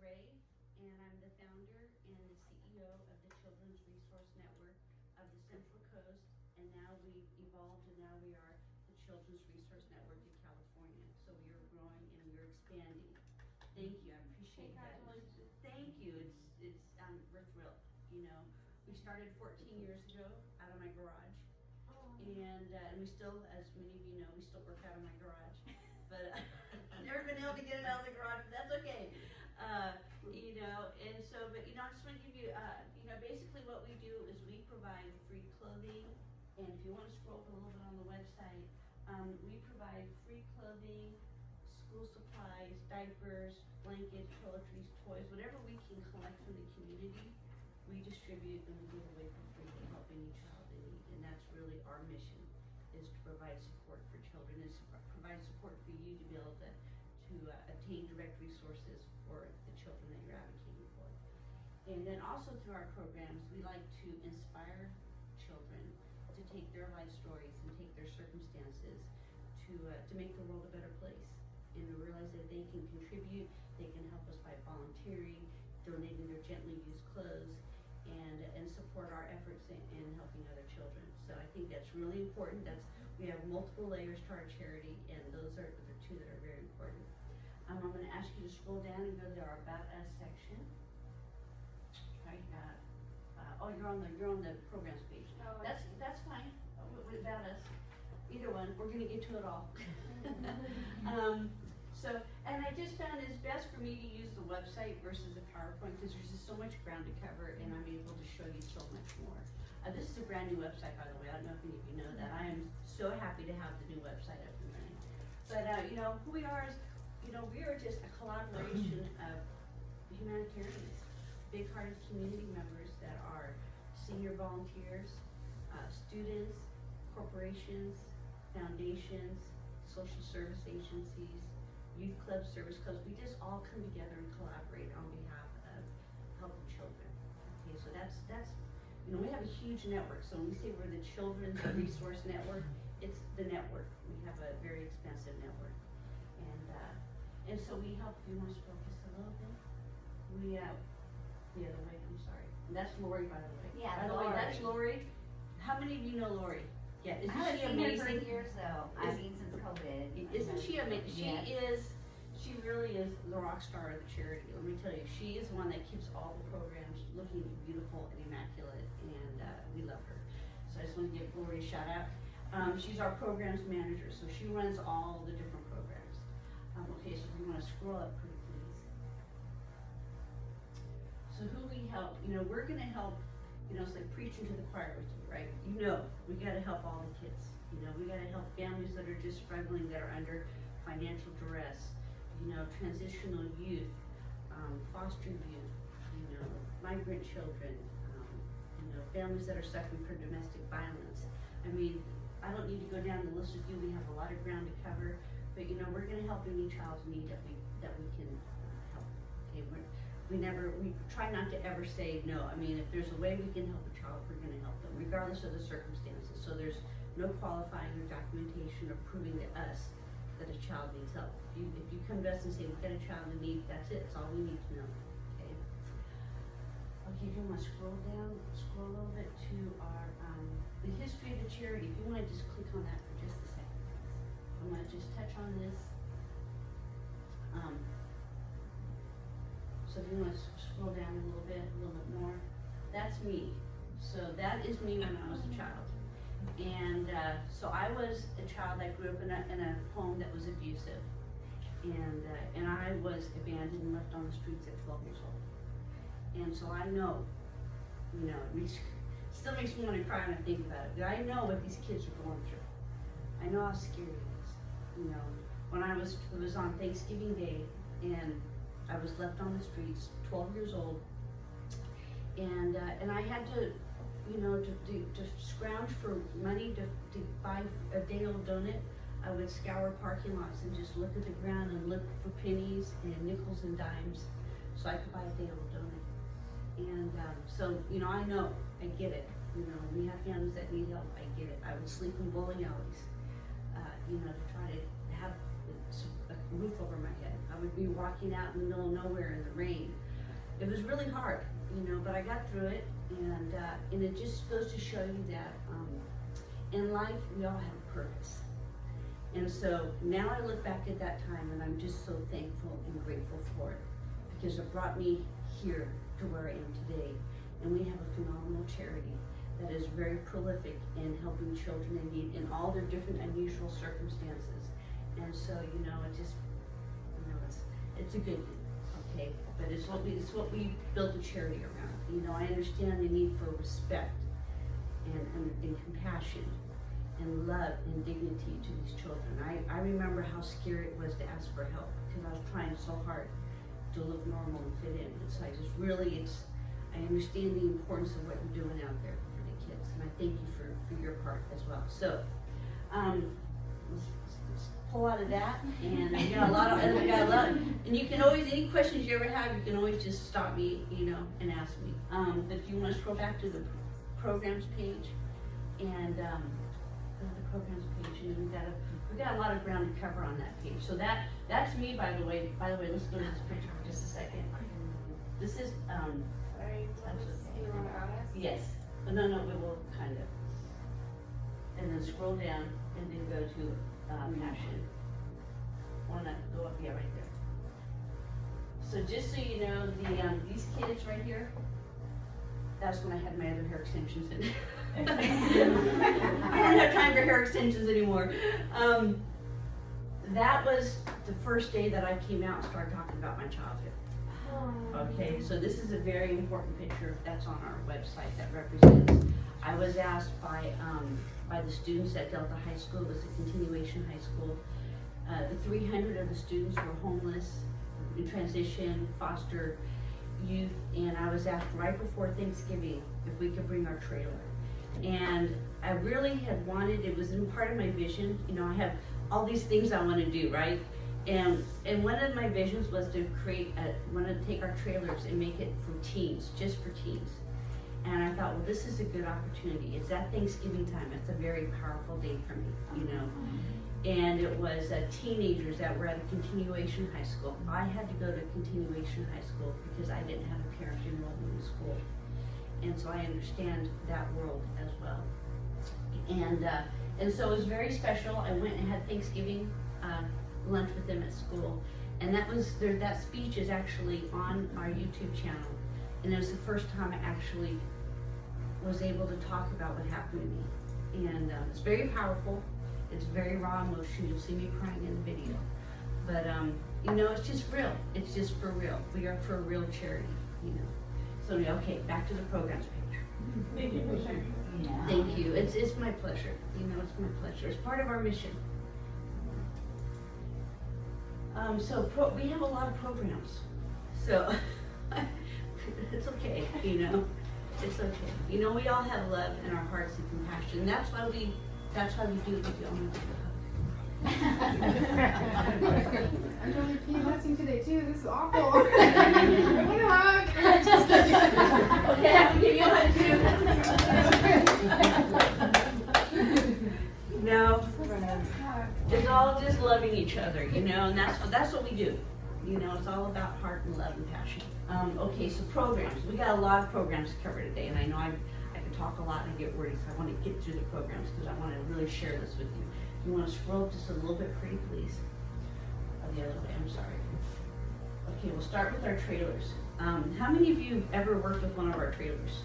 Ray, and I'm the founder and the CEO of the Children's Resource Network of the Central Coast, and now we've evolved and now we are the Children's Resource Network in California. So we are growing and we're expanding. Thank you, I appreciate that. Thank you, we're thrilled, you know. We started 14 years ago out of my garage. And we still, as many of you know, we still work out of my garage. But I've never been able to get it out of the garage, but that's okay. You know, and so, but you know, I just want to give you, you know, basically what we do is we provide free clothing. And if you want to scroll up a little bit on the website, we provide free clothing, school supplies, diapers, blankets, toiletries, toys, whatever we can collect from the community, we distribute and we give away for free to help any child in need. And that's really our mission, is to provide support for children, is to provide support for you to be able to obtain direct resources for the children that you're advocating for. And then also through our programs, we like to inspire children to take their life stories and take their circumstances to make the world a better place, and to realize that they can contribute, they can help us by volunteering, donating their gently used clothes, and support our efforts in helping other children. So I think that's really important. We have multiple layers to our charity, and those are the two that are very important. I'm going to ask you to scroll down and go to our About Us section. Right, oh, you're on the programs page. Oh, that's fine. About Us, either one. We're going to get to it all. So, and I just found it's best for me to use the website versus the PowerPoint because there's just so much ground to cover, and I'm able to show you so much more. This is a brand new website, by the way. I don't know if any of you know that. I am so happy to have the new website up and running. But you know, who we are is, you know, we are just a collaboration of humanitarians, big-hearted community members that are senior volunteers, students, corporations, foundations, social service agencies, youth clubs, service clubs. We just all come together and collaborate on behalf of helping children. Okay, so that's you know, we have a huge network. So when we say we're the Children's Resource Network, it's the network. We have a very expansive network, and so we help. If you want to focus a little bit, the other way. I'm sorry. And that's Lori, by the way. Yeah, by the way, that's Lori. How many of you know Lori? Yeah, isn't I she haven't amazing? seen her for years though. I mean, since COVID. Isn't she amazing? Yes. She really is the rock star of the charity. Let me tell you, she is one that keeps all the programs looking beautiful and immaculate, and we love her. So I just want to give Lori a shout out. She's our programs manager, so she runs all the different programs. Okay, so we want to scroll up pretty please. So who we help, you know, we're going to help. You know, it's like preaching to the choir with you, right? You know, we got to help all the kids. You know, we got to help families that are just struggling, that are under financial duress. You know, transitional youth, foster youth. You know, migrant children. You know, families that are suffering from domestic violence. I mean, I don't need to go down the list with you. We have a lot of ground to cover, but you know, we're going to help any child's need that we can help. Okay, we try not to ever say no. I mean, if there's a way we can help a child, we're going to help them, regardless of the circumstances. So there's no qualifying or documentation or proving to us that a child needs help. If you come to us and say, we've got a child in need, that's it. It's all we need to know. Okay. Okay, if you want to scroll down, scroll a little bit to our, the history of the charity. If you want to just click on that for just a second. I'm going to just touch on this. So if you want to scroll down a little bit more, that's me. So that is me when I was a child. And so I was a child that grew up in a home that was abusive. And I was abandoned and left on the streets at 12 years old. And so I know, you know, it still makes me want to cry when I think about it. But I know what these kids are going through. I know how scary it is. You know, when it was on Thanksgiving Day, and I was left on the streets, 12 years old, and I had to, you know, to scrounge for money to buy a day-old donut. I would scour parking lots and just look at the ground and look for pennies and nickels and dimes so I could buy a day-old donut. And so, you know, I get it. You know, we have families that need help, I get it. I would sleep in bowling alleys, you know, to try to have roof over my head. I would be walking out in the middle of nowhere in the rain. It was really hard, you know, but I got through it, and it just goes to show you that in life we all have a purpose. And so now I look back at that time and I'm just so thankful and grateful for it, because it brought me here to where I am today. And we have a phenomenal charity that is very prolific in helping children in need in all their different unusual circumstances. And so, you know, it just, you know, it's a good thing, okay? But it's what we build the charity around. You know, I understand the need for respect and compassion and love and dignity to these children. I remember how scary it was to ask for help, because I was trying so hard to look normal and fit in. And so I just really, I understand the importance of what you're doing out there for the kids, and I thank you for your part as well. So, let's pull out of that, and I got a lot of, and you can always, any questions you ever have, you can always just stop me, you know, and ask me. But if you want to scroll back to the programs page, and go to the programs page, and we got a lot of ground to cover on that page. So that's me, by the way. Let's go to this picture for just a second. This is Sorry, you want to add us? yes. No, we will kind of. And then scroll down and then go to passion. Wanna go up, yeah, right there. So just so you know, these kids right here, that's when I had my other hair extensions in. I don't have time for hair extensions anymore. That was the first day that I came out and started talking about my childhood. Okay, so this is a very important picture that's on our website that represents. I was asked by the students at Delta High School. It was a continuation high school. The 300 of the students were homeless, in transition, foster youth, and I was asked right before Thanksgiving if we could bring our trailer. And I really had wanted, it was in part of my vision, you know, I have all these things I want to do, right? And one of my visions was to want to take our trailers and make it for teens, just for teens. And I thought, well, this is a good opportunity. It's at Thanksgiving time. It's a very powerful day for me, you know. And it was teenagers that were at a continuation high school. I had to go to continuation high school because I didn't have a parent enrolled in the school. And so I understand that world as well. And so it was very special. I went and had Thanksgiving lunch with them at school. And that speech is actually on our YouTube channel. And it was the first time I actually was able to talk about what happened to me. And it's very powerful. It's very raw emotion. You'll see me crying in the video. But, you know, it's just real. It's just for real. We are for a real charity, you know. So, okay, back to the programs page. Thank you for sharing. Yeah. Thank you. It's my pleasure. You know, it's my pleasure. It's part of our mission. We have a lot of programs. So, it's okay, you know. It's okay. You know, we all have love in our hearts and compassion. And that's why we do what we do. I'm really PMSing today too. This is awful. I want a hug. Just kidding. Okay, I can give you a hug too. No, it's all just loving each other, you know, and that's what we do. You know, it's all about heart and love and passion. Okay, so programs. We got a lot of programs to cover today, and I know I can talk a lot and I get worried, so I want to get through the programs because I want to really share this with you. If you want to scroll just a little bit pretty, please. Oh, the other way, I'm sorry. Okay, we'll start with our trailers. How many of you have ever worked with one of our trailers?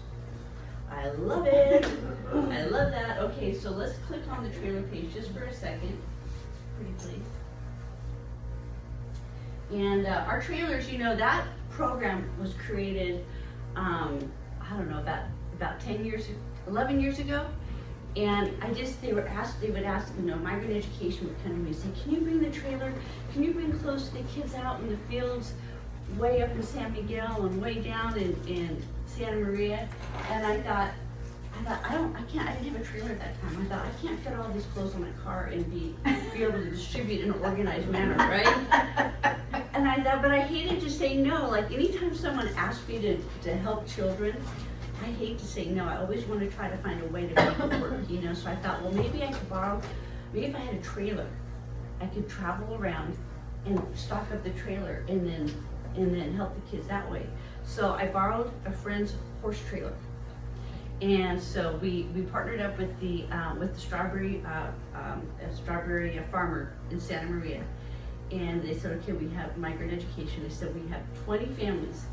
I love it. I love that. Okay, so let's click on the trailer page just for a second. Pretty please. And our trailers, you know, that program was created, I don't know, about 11 years ago. And they would ask, you know, migrant education would come to me and say, can you bring the trailer, can you bring clothes to the kids out in the fields way up in San Miguel and way down in Santa Maria? And I thought, I didn't have a trailer at that time. I thought, I can't fit all these clothes on my car and be able to distribute in an organized manner, right? And I thought, but I hated to say no. Like anytime someone asked me to help children, I hate to say no. I always want to try to find a way to make it work, you know? So I thought, well, maybe I could maybe if I had a trailer, I could travel around and stock up the trailer and then help the kids that way. So I borrowed a friend's horse trailer. And so we partnered up with the strawberry farmer in Santa Maria. And they said, okay, we have migrant education. They said, we have 20 families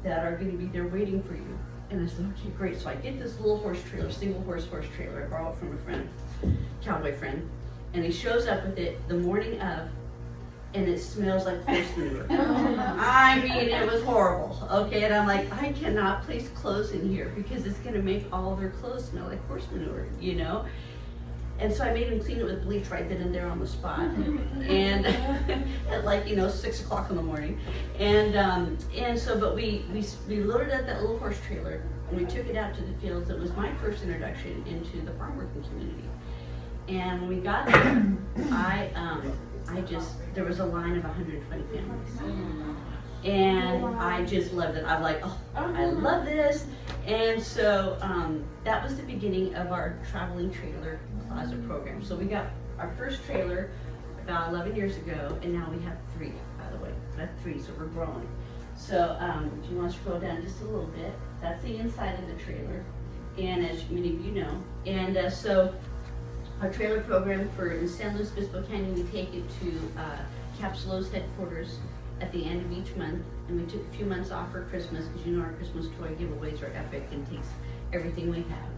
that are gonna be there waiting for you. And I said, okay, great. So I get this little horse trailer, single horse trailer. I borrowed from a friend, cowboy friend. And he shows up with it the morning of, and it smells like horse manure. I mean, it was horrible, okay? And I'm like, I cannot place clothes in here because it's gonna make all their clothes smell like horse manure, you know? And so I made him clean it with bleach right then and there on the spot. And at like, 6 o'clock in the morning. And so, but we loaded up that little horse trailer and we took it out to the fields. It was my first introduction into the farm working community. And when we got there, there was a line of 120 families. And I just loved it. I'm like, oh, I love this. And so that was the beginning of our traveling trailer closet program. So we got our first trailer about 11 years ago, and now we have 3, by the way. We have 3, so we're growing. So if you want to scroll down just a little bit, that's the inside of the trailer. And as many of you know, and so our trailer program in San Luis Obispo Canyon, we take it to SLO's headquarters at the end of each month, and we took a few months off for Christmas because our Christmas toy giveaways are epic and takes everything we have.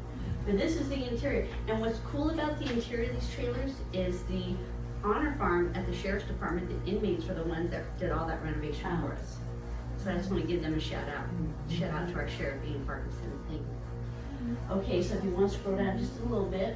But this is the interior, and what's cool about the interior of these trailers is the honor farm at the Sheriff's Department. The inmates are the ones that did all that renovation for us. So I just want to give them a shout out. Shout out to our Sheriff Ian Parkinson. Thank you. Okay, so if you want to scroll down just a little bit.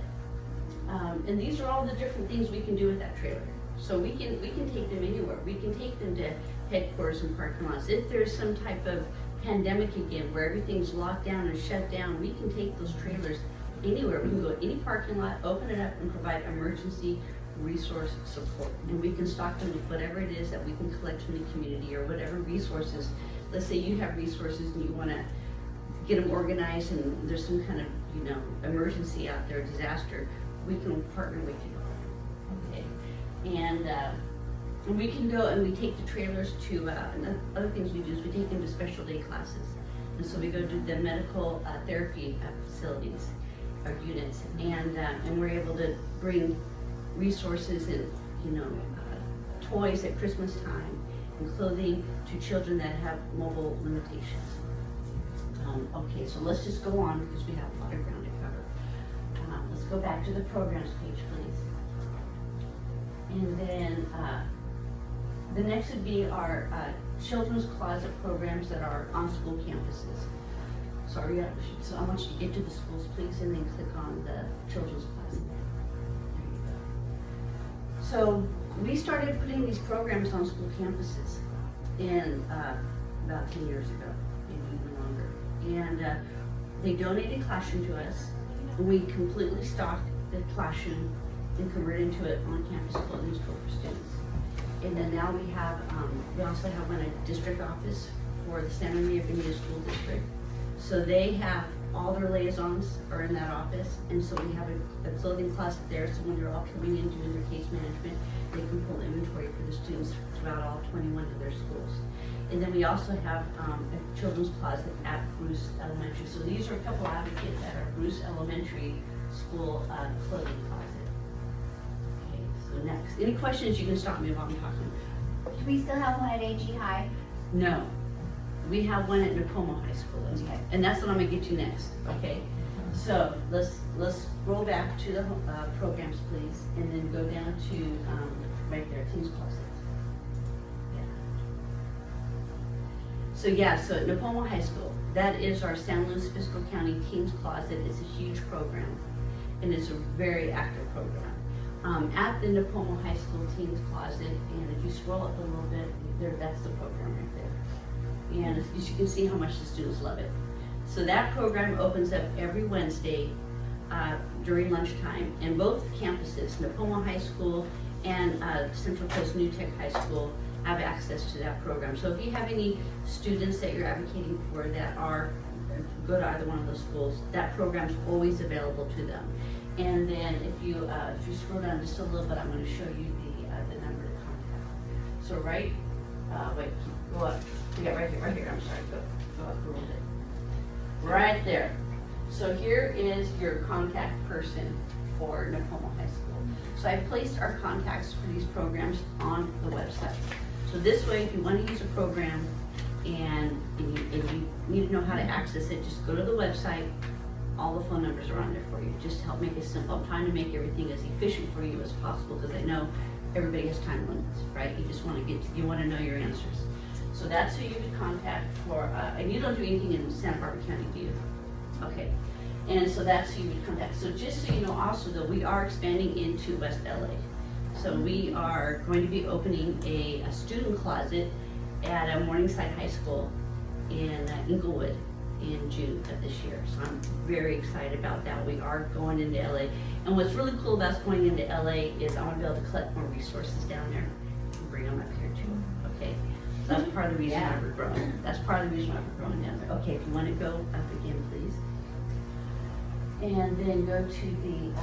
And these are all the different things we can do with that trailer. So we can take them anywhere. We can take them to headquarters and parking lots. If there's some type of pandemic again where everything's locked down and shut down, we can take those trailers anywhere. We can go to any parking lot, open it up, and provide emergency resource support. And we can stock them with whatever it is that we can collect from the community or whatever resources. Let's say you have resources and you want to get them organized and there's some kind of emergency out there, disaster. We can partner with you, okay? And we can go and we take the trailers to, other things we do is we take them to special day classes. And so we go to the medical therapy facilities or units, and we're able to bring resources and, toys at Christmas time and clothing to children that have mobile limitations. Okay, so let's just go on because we have a lot of ground to cover. Let's go back to the programs page, please. And then the next would be our children's closet programs that are on school campuses. Sorry, so I want you to get to the schools, please, and then click on the children's closet. There you go. So we started putting these programs on school campuses in about 10 years ago, maybe even longer. And they donated classroom to us. We completely stocked the classroom and converted into an on-campus clothing store for students. And then now we also have one at district office for the Santa Maria School District. So they have all their liaisons are in that office, and so we have a clothing closet there. So when they're all coming in doing their case management, they can pull inventory for the students throughout all 21 of their schools. And then we also have a children's closet at Bruce Elementary. So these are a couple advocates at our Bruce Elementary School clothing closet. Okay, so next. Any questions, you can stop me while I'm talking. Do we still have one at AG High? No. We have one at Napomo High School. Okay. And that's what I'm gonna get to next, okay? So let's scroll back to the programs, please, and then go down to right there, Teens Closet. So at Napomo High School, that is our San Luis Obispo County Teens Closet. It's a huge program, and it's a very active program. At the Napomo High School Teens Closet, and if you scroll up a little bit, that's the program right there. And as you can see how much the students love it. So that program opens up every Wednesday during lunchtime, and both campuses, Napomo High School and Central Coast New Tech High School, have access to that program. So if you have any students that you're advocating for that go to either one of those schools, that program's always available to them. And then if you scroll down just a little bit, I'm going to show you the number to contact. So wait, go up. Yeah, right here, I'm sorry, go up a little bit. Right there. So here is your contact person for Nipomo High School. So I placed our contacts for these programs on the website. So this way, if you want to use a program and you need to know how to access it, just go to the website. All the phone numbers are on there for you, just to help make it simple. I'm trying to make everything as efficient for you as possible because I know everybody has time limits, right? You just want to you want to know your answers. So that's who you would contact for, and you don't do anything in Santa Barbara County, do you? Okay. And so that's who you would contact. So just so you know also though, we are expanding into West LA. So we are going to be opening a student closet at a Morningside High School in Inglewood in June of this year. So I'm very excited about that. We are going into LA. And what's really cool about us going into LA is I want to be able to collect more resources down there and bring them up here too. Okay. So that's part of the reason why we're growing. That's part of the reason why we're growing down there. Okay, if you want to go up again, please. And then go to the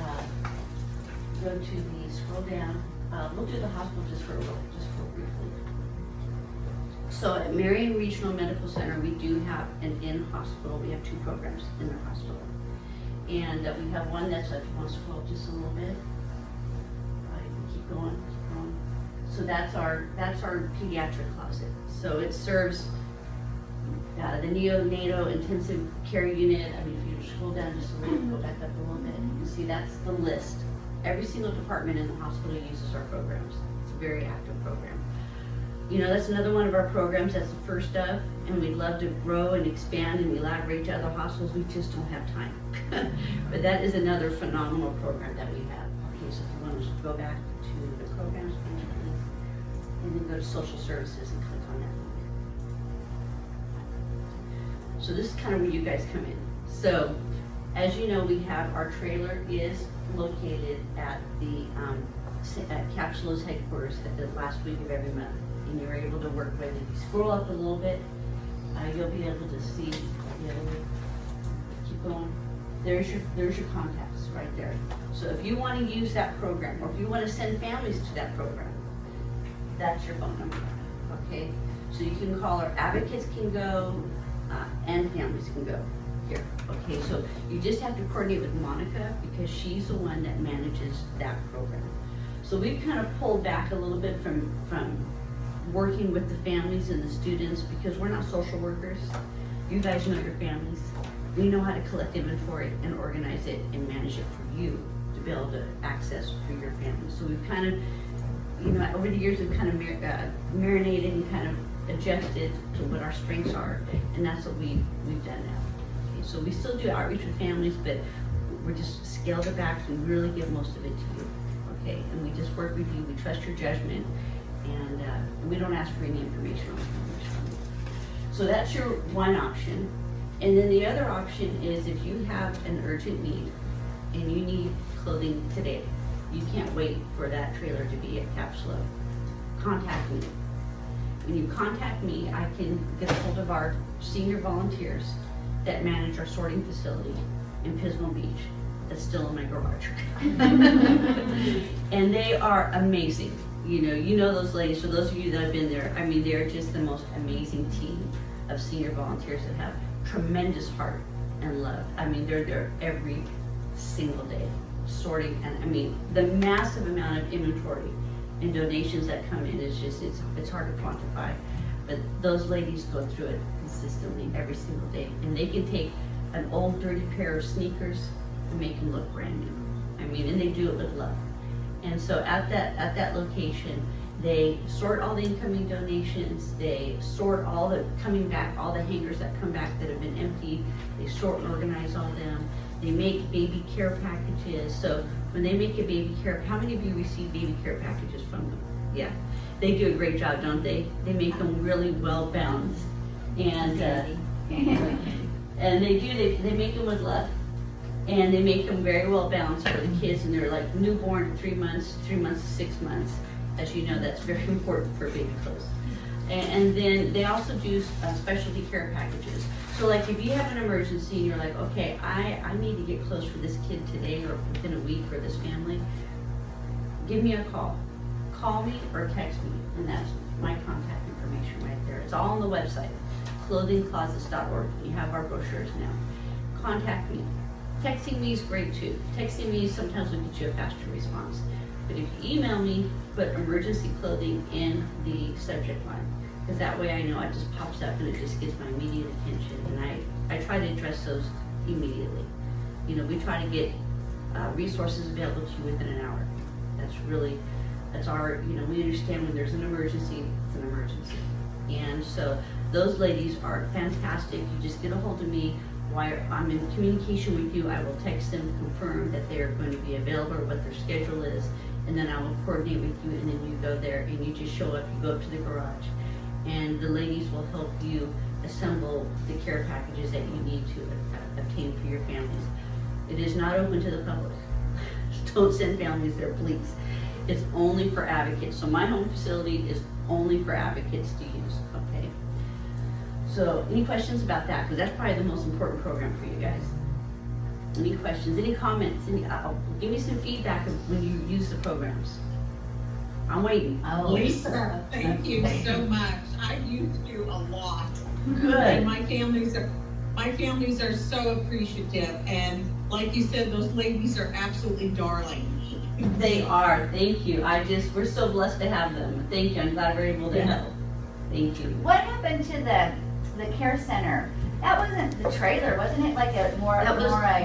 scroll down. We'll do the hospital just for briefly. So at Marion Regional Medical Center, we do have an in-hospital. We have 2 programs in the hospital. And we have one that's, if you want to scroll just a little bit. Keep going. So that's our pediatric closet. So it serves the neonatal intensive care unit. I mean, if you scroll down just a little, go back up a little bit, you can see that's the list. Every single department in the hospital uses our programs. It's a very active program. You know, that's another one of our programs. That's the first of, and we'd love to grow and expand and elaborate to other hospitals. We just don't have time. But that is another phenomenal program that we have. Okay, so if you want to go back to the programs, and then go to social services and click on that link. So this is kind of where you guys come in. So as you know, we have our trailer is located at the Capsulo's headquarters at the last week of every month. And you're able to work with it. If you scroll up a little bit, you'll be able to see the other way. Keep going. There's your contacts right there. So if you want to use that program, or if you want to send families to that program, that's your phone number. Okay? So you can call, our advocates can go, and families can go here. Okay, so you just have to coordinate with Monica because she's the one that manages that program. So we've kind of pulled back a little bit from working with the families and the students because we're not social workers. You guys know your families. We know how to collect inventory and organize it and manage it for you to be able to access for your family. So we've kind of, you know, over the years we've kind of marinated and kind of adjusted to what our strengths are, and that's what we've done now. Okay, so we still do outreach with families, but we're just scaled it back and really give most of it to you. Okay, and we just work with you. We trust your judgment, and we don't ask for any information on it. So that's your one option. And then the other option is if you have an urgent need and you need clothing today, you can't wait for that trailer to be at Capsulo, contact me. When you contact me, I can get a hold of our senior volunteers that manage our sorting facility in Pismo Beach. That's still in my garage. And they are amazing. You know those ladies, for those of you that have been there, I mean, they're just the most amazing team of senior volunteers that have tremendous heart and love. I mean, they're there every single day, sorting, and I mean, the massive amount of inventory and donations that come in is just, it's hard to quantify. But those ladies go through it consistently every single day. And they can take an old dirty pair of sneakers and make them look brand new. I mean, and they do it with love. And so at that location, they sort all the incoming donations, they sort all the coming back, all the hangers that come back that have been emptied, they sort and organize all them. They make baby care packages. So when they make a baby care, how many of you receive baby care packages from them? Yeah, they do a great job, don't they? They make them really well balanced. And and they make them with love. And they make them very well balanced for the kids, and they're like newborn to 3 months, 3 months to 6 months. As you know, that's very important for baby clothes. And then they also do specialty care packages. So like if you have an emergency and you're like, okay, I need to get clothes for this kid today or within a week for this family, give me a call. call me or text me, and that's my contact information right there. It's all on the website, clothingclosets.org. You have our brochures now. Contact me. Texting me is great too. Texting me sometimes will get you a faster response. But if you email me, put emergency clothing in the subject line, because that way I know it just pops up and it just gets my immediate attention, and I try to address those immediately. You know, we try to get resources available to you within an hour. That's our, you know, we understand when there's an emergency, it's an emergency. And so those ladies are fantastic. You just get a hold of me. While I'm in communication with you, I will text them, confirm that they're going to be available or what their schedule is, and then I will coordinate with you, and then you go there and you just show up, you go up to the garage, and the ladies will help you assemble the care packages that you need to obtain for your families. It is not open to the public. Don't send families there, please. It's only for advocates. So my home facility is only for advocates to use, okay? So any questions about that? Because that's probably the most important program for you guys. Any questions, any comments? Give me some feedback of when you use the programs. I'm waiting. Oh, Lisa, thank you so much. I've used you a lot. Good. And my families are so appreciative. And like you said, those ladies are absolutely darling. They are. Thank you. We're so blessed to have them. Thank you. I'm glad we're able to help. Thank you. what happened to the care center? That wasn't the trailer, wasn't it? Like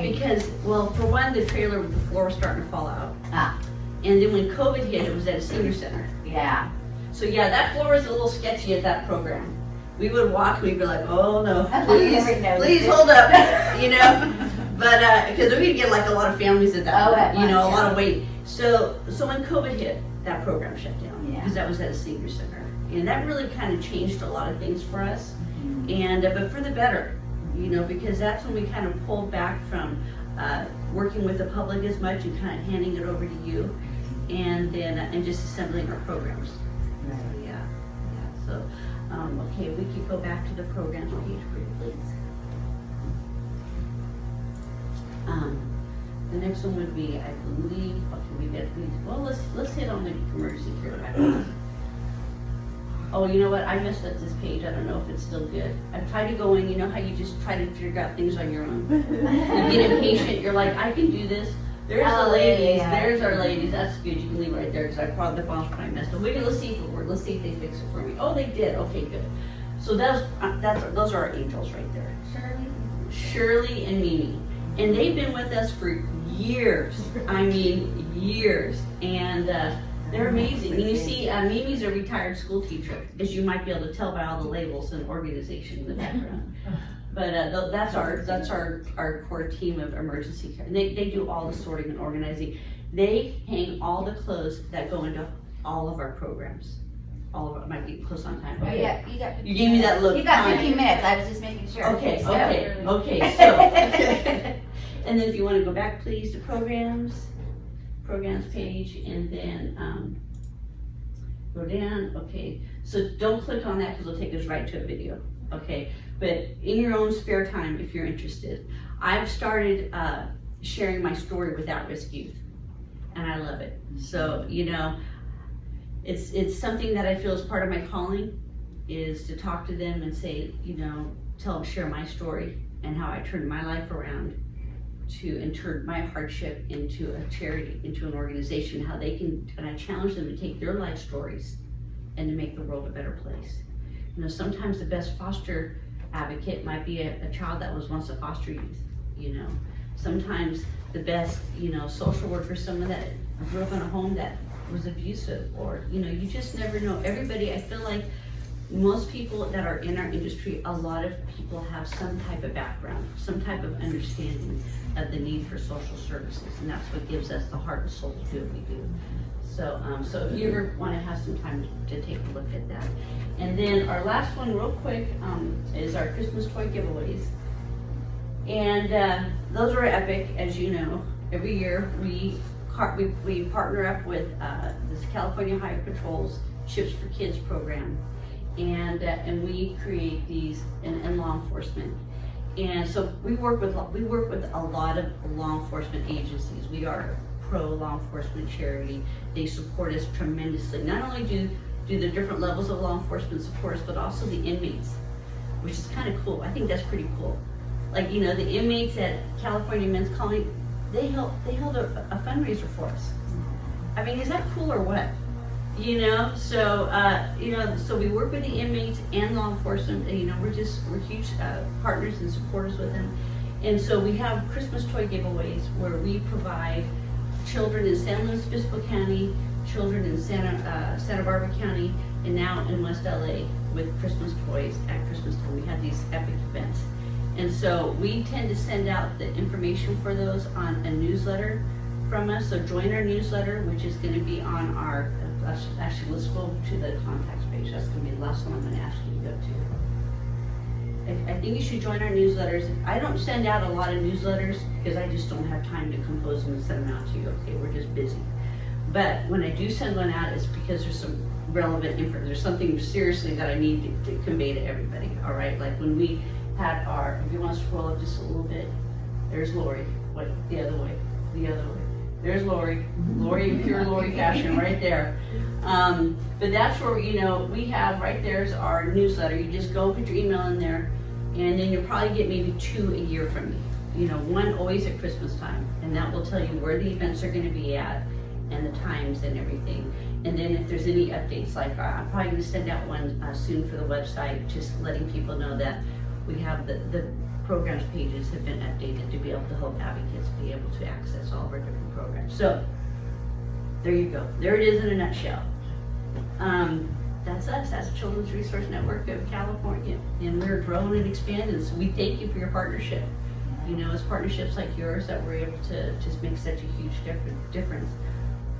Because, well, for one, the trailer, the floor was starting to fall out. Ah, And then when COVID hit, it was at a senior center. yeah. So yeah, that floor was a little sketchy at that program. We would walk, we'd be like, oh no, I please, never noticed please it. hold up, you know? But, because we'd get like a lot of families at that Oh, point, at you know, once, a lot yeah. of wait. So when COVID hit, that program shut down. Yeah. Because that was at a senior center. And that really kind of changed a lot of things for us. And, but for the better, you know, because that's when we kind of pulled back from working with the public as much and kind of handing it over to you, and then and just assembling our programs. Right. Yeah. So, okay, we could go back to the programs page, please. The next one would be, I believe, okay, let's hit on the emergency care package. Oh, you know what? I messed up this page. I don't know if it's still good. I've tried to go in, you know how you just try to figure out things on your own? You get impatient. You're like, I can do this. There's the ladies. Yeah. There's our ladies. That's good. You can leave it right there because I probably the bomb's probably messed up. Let's see if it worked. Let's see if they fix it for me. Oh, they did. Okay, good. So those are our angels right there. Shirley and Mimi. And they've been with us for years. I mean, years. And they're amazing. And you see, Mimi's a retired school teacher, as you might be able to tell by all the labels and organization in the background. But that's our core team of emergency care. And they do all the sorting and organizing. They hang all the clothes that go into all of our programs. All of it might be close on time. Okay. Oh, yeah, you got 15 You gave me that look. You got Fine. 15 minutes. I was just making sure. Okay, So- so, and then if you want to go back, please, to programs page, and then go down. Okay, so don't click on that because it'll take us right to a video. Okay, but in your own spare time, if you're interested, I've started sharing my story with at-risk youth, and I love it. So, you know, it's something that I feel is part of my calling, is to talk to them and say, you know, share my story and how I turned my life around and turned my hardship into a charity, into an organization, how they can, and I challenge them to take their life stories and to make the world a better place. You know, sometimes the best foster advocate might be a child that was once a foster youth, you know. Sometimes the best, you know, social worker, someone that grew up in a home that was abusive, or, you know, you just never know. Everybody, I feel like most people that are in our industry, a lot of people have some type of background, some type of understanding of the need for social services, and that's what gives us the heart and soul to do what we do. So, so if you ever want to have some time to take a look at that. And then our last one, real quick, is our Christmas toy giveaways. And those are epic, as you know. Every year we partner up with this California Highway Patrol's Chips for Kids program. And we create these in law enforcement, and so we work with a lot of law enforcement agencies. We are pro law enforcement charity. They support us tremendously. Not only do the different levels of law enforcement support us, but also the inmates, which is kind of cool. I think that's pretty cool. Like, you know, the inmates at California Men's Colony, they held a fundraiser for us. I mean, is that cool or what? You know, so, so we work with the inmates and law enforcement, and, you know, we're huge partners and supporters with them. And so we have Christmas toy giveaways where we provide children in San Luis Obispo County, children in Santa Barbara County, and now in West LA with Christmas toys at Christmas time. We have these epic events. And so we tend to send out the information for those on a newsletter from us. So join our newsletter, which is going to be on our, actually let's go to the contacts page. That's going to be the last one I'm going to ask you to go to. I think you should join our newsletters. I don't send out a lot of newsletters because I just don't have time to compose them and send them out to you. Okay, we're just busy. But when I do send one out, it's because there's some relevant info. There's something seriously that I need to convey to everybody. All right, like when we had our, if you want to scroll up just a little bit, there's Lori. Wait, the other way. There's Lori. Lori in pure Lori fashion right there. But that's where, you know, we have right there's our newsletter. You just go put your email in there, and then you'll probably get maybe 2 a year from me. You know, one always at Christmas time, and that will tell you where the events are going to be at and the times and everything. And then if there's any updates, like I'm probably going to send out one soon for the website, just letting people know that we have the programs pages have been updated to be able to help advocates be able to access all of our different programs. So there you go. There it is in a nutshell. That's us. That's Children's Resource Network of California, and we're growing and expanding. So we thank you for your partnership. You know, it's partnerships like yours that we're able to just make such a huge difference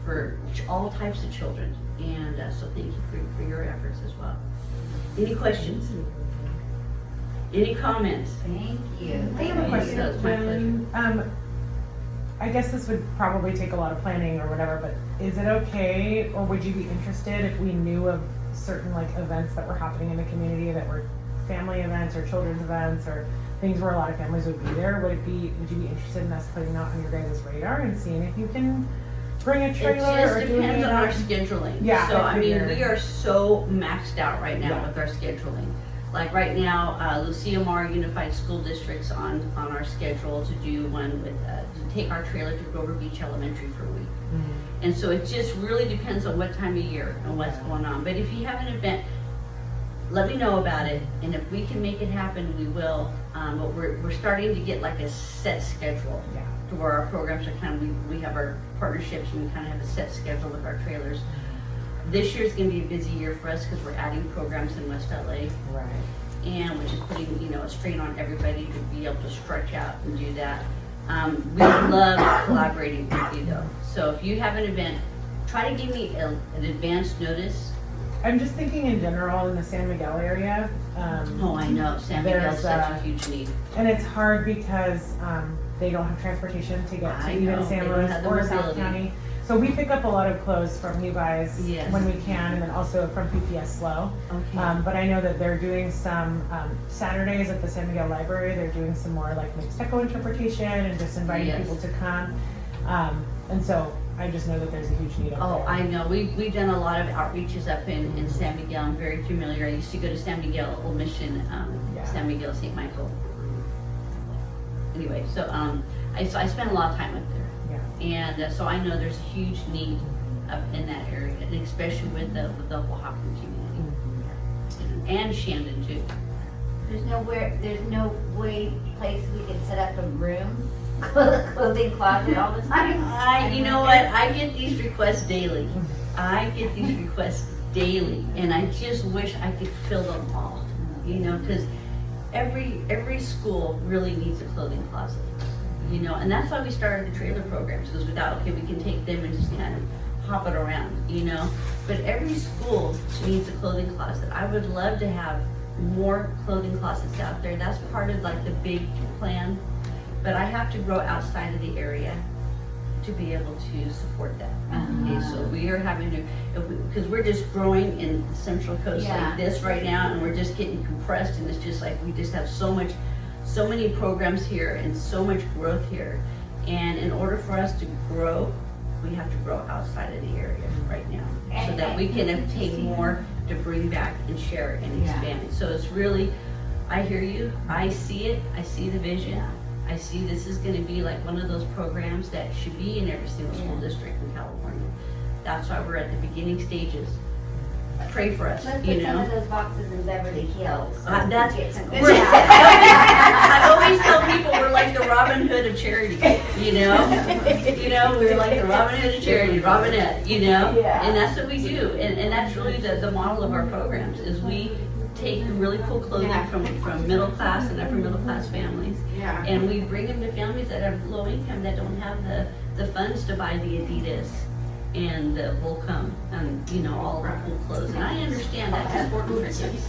for all types of children. And so thank you for your efforts as well. Any questions? Any comments? Thank you. I have a question. That's my pleasure. I guess this would probably take a lot of planning or whatever, but is it okay, or would you be interested if we knew of certain like events that were happening in the community that were family events or children's events or things where a lot of families would be there? Would you be interested in us putting that on your guys' radar and seeing if you can bring a trailer? It just or do depends on our anything? scheduling. Yeah, So I I mean, figured. we are so maxed out right now Yeah. with our scheduling. Like right now, Lucia Mar Unified School District's on our schedule to do one with, to take our trailer to Grover Beach Elementary for a week. Mm-hmm. And so it just really depends on what time of year and what's going on. But if you have an event, let me know about it, and if we can make it happen, we will. But we're starting to get like a set schedule Yeah. to where our programs are kind of, we have our partnerships and we kind of have a set schedule with our trailers. This year's going to be a busy year for us because we're adding programs in West LA, Right. and which is putting, you know, a strain on everybody to be able to stretch out and do that. We love collaborating with you though. So if you have an event, try to give me an advance notice. I'm just thinking in general in the San Miguel area. Oh, I know, San Miguel's There's, such a huge need. And it's hard because they don't have transportation to get I to even know, they San don't Luis have the or South mobility. County. So we pick up a lot of clothes from you guys Yes. when we can, and then also from PPS SLO. Okay. But I know that they're doing some Saturdays at the San Miguel Library. They're doing some more like Mixteco interpretation and just inviting Yes. people to come. And so I just know that there's a huge need out Oh, there. I know. We've done a lot of outreaches up in San Miguel. I'm very familiar. I used to go to San Miguel Old Mission, Yeah. San Miguel, St. Michael. Anyway, so I spent a lot of time up there. Yeah. And so I know there's a huge need up in that area, and especially with the Oaxacan community. And Shandon too. There's no place we can set up a room, clothing closet all the time. You know what? I get these requests daily. And I just wish I could fill them all. You know, because every school really needs a clothing closet. You know, and that's why we started the trailer programs, because we thought, okay, we can take them and just kind of hop it around, you know. But every school needs a clothing closet. I would love to have more clothing closets out there. That's part of like the big plan. But I have to grow outside of the area to be able to support that. Okay, so we are having to, because we're just growing in the Central Coast Yeah. like this right now, and we're just getting compressed, and it's just like we just have so many programs here and so much growth here. And in order for us to grow we have to grow outside of the area right now, so And- that we can take more to bring back and share and Yeah. expand it. So it's really, I hear you, I see it, I see the vision. I see this is gonna be like one of those programs that should be in every single school district in California. That's why we're at the beginning stages. Pray for us, Let's you put some know? of those boxes in Beverly Hills. so we That's, can get some- we're- I always tell people we're like the Robin Hood of charity, you know? You know, we're like the Robin Hood of charity, Robinette, you know? Yeah. And that's what we do, and that's really the model of our programs, is we take really cool clothing from middle class and upper middle class families, Yeah. and we bring them to families that have low income, that don't have the funds to buy the Adidas and the Volcom and, you know, all the cool clothes. And I understand that's important for kids.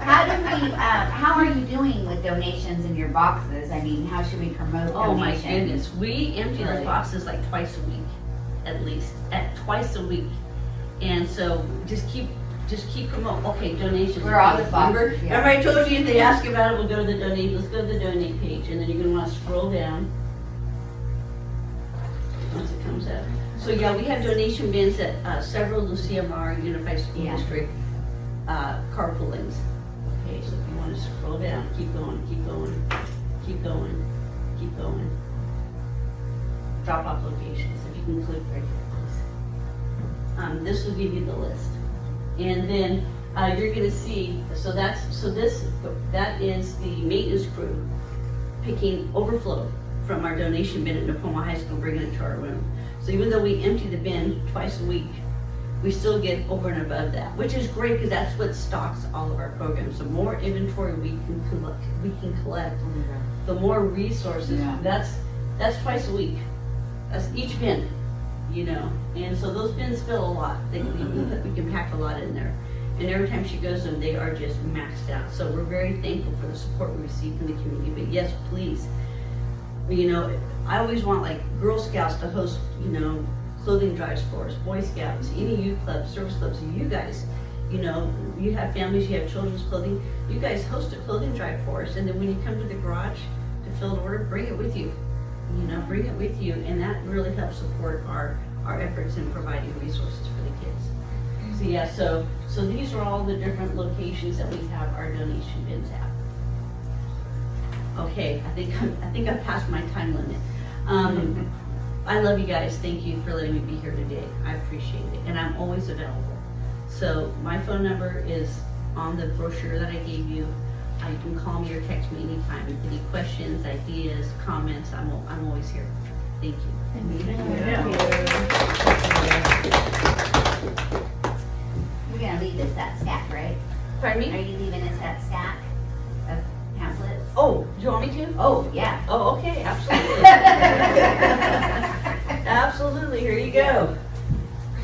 How are you doing with donations in your boxes? I mean, how should we promote Oh my donations? goodness, we empty those Really? boxes like twice a week, at least, twice a week. And so just keep promoting, okay, donations. Where are the Remember, boxes? Yeah. remember I told you if they ask you about it, we'll go to the donate, let's go to the donate page, and then you're gonna wanna scroll down. Once it comes up. So yeah, we have donation bins at several of the CMR Unified School Yeah. District carpoolings. Okay, so if you wanna scroll down, keep going, keep going, keep going, keep going. Drop off locations, if you can click right here, please. This will give you the list. And then, you're gonna see, that is the maintenance crew picking overflow from our donation bin at Napoma High School, bringing it to our room. So even though we empty the bin twice a week, we still get over and above that, which is great, because that's what stocks all of our programs. The more inventory we can collect, the more resources. Yeah. That's twice a week. That's each bin, you know. And so those bins fill a lot. We can pack a lot in there. And every time she goes them, they are just maxed out. So we're very thankful for the support we receive from the community. But yes, please, you know, I always want like Girl Scouts to host, you know, clothing drives for us, Boy Scouts, any youth clubs, service clubs, you guys, you know, you have families, you have children's clothing, you guys host a clothing drive for us, and then when you come to the garage to fill an order, bring it with you. You know, bring it with you, and that really helps support our efforts in providing resources for the kids. So yeah, so these are all the different locations that we have our donation bins at. Okay, I think I've passed my time limit. I love you guys. Thank you for letting me be here today. I appreciate it, and I'm always available. So my phone number is on the brochure that I gave you. You can call me or text me anytime. If any questions, ideas, comments, I'm always here. Thank you. You're gonna leave us that stack, right? Pardon Are me? you leaving us that stack of pamphlets? Oh, do you want me to? Oh, yeah. Oh, okay, absolutely. Absolutely, here you go.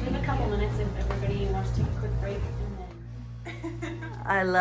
We have a couple minutes if everybody wants to take a quick break and then. I love it.